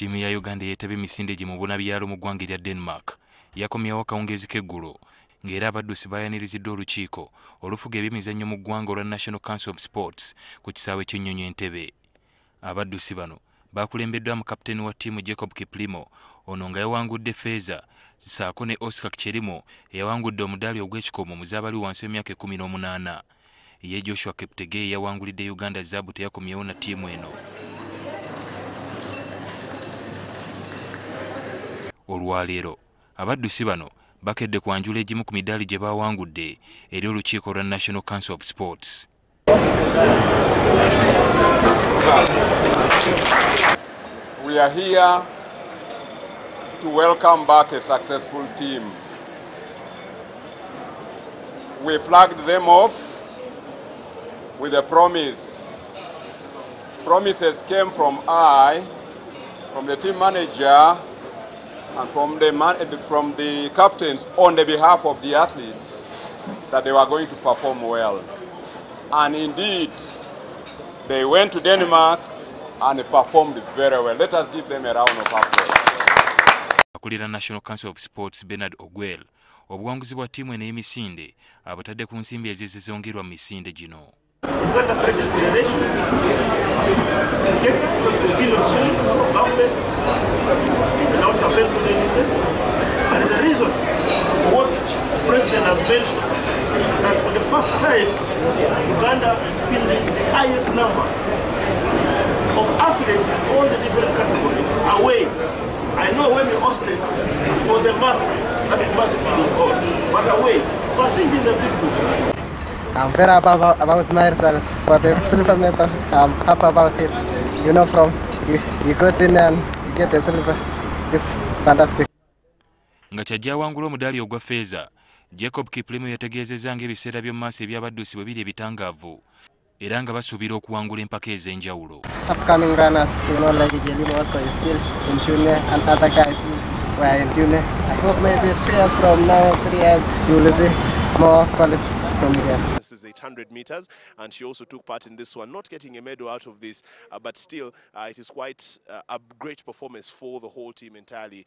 Ttiimu ya Uganda yeetaba emisinde gye mu byalo mu ggwanga erya Denmark yakomyewo akawungeezi k'eggulo ng'era abaddusi baayaniriziddwa olukiiko olufuga ebyemizannyo mu ggwanga olwa National Council of Sports ku kisaawe ky'ennyonyi Entebbe. Abaddusi bano baakulembeddwa mu kapiteeni wa ttiimu Jacob Kiplimo, ono nga yawangudde ffeeza ssaako ne Oscar Kyerimo eyawangudde omuddaali ogw'ekikomo mu z'abali wansi w'emyaka 18. Ye Josha Cheptgei yawangulidde Uganda zaabu teyakomyewo na ttiimu eno. Olwaleero abaddusi bano bakedde kwanjula egimu ku middaali gye bawangudde eri olukiiko olwa National Council of Sports. We are here to welcome back a successful team. We flagged them off with a promise. Promises came from the team manager, and from the captains on the behalf of the athletes that they were going to perform well. And indeed, they went to Denmark and performed very well. Let us give them a round of applause. Akulira National Council of Sports Bernard Ogwel, obuwanguzi bwa ttiimu eno y'emisinde abatadde ku nsimbi ezizongerwa mu misinde gino. Uganda Cricket Federation is getting close to $1 billion from government and our subvention releases. And the reason what the President has mentioned that for the first time Uganda is fielding the highest number of athletes in all the different categories away. I know when we hosted it was a mass that it was feeling all, but away. So I think it's a big boost. I'm very happy about my results for the silver medal. I'm happy about it. You know, from you go in and you get the silver. It's fantastic. Nga kyajja awangula omuddaali ogwa ffeeza, Jacob Kiplimo yategeezezza ng'ebiseera by'omu maaso eby'abaddusi bwe biri ebitangaavu era nga basuubira okuwangula empaka ez'enjawulo. Upcoming runners, you know, like Jelimo Oscar is still in junior and other guys who are in junior. I hope maybe 2 years from now, 3 years, you will see more quality from here. This is 800 meters, and she also took part in this one, not getting a medal out of this, but still it is quite a great performance for the whole team entirely.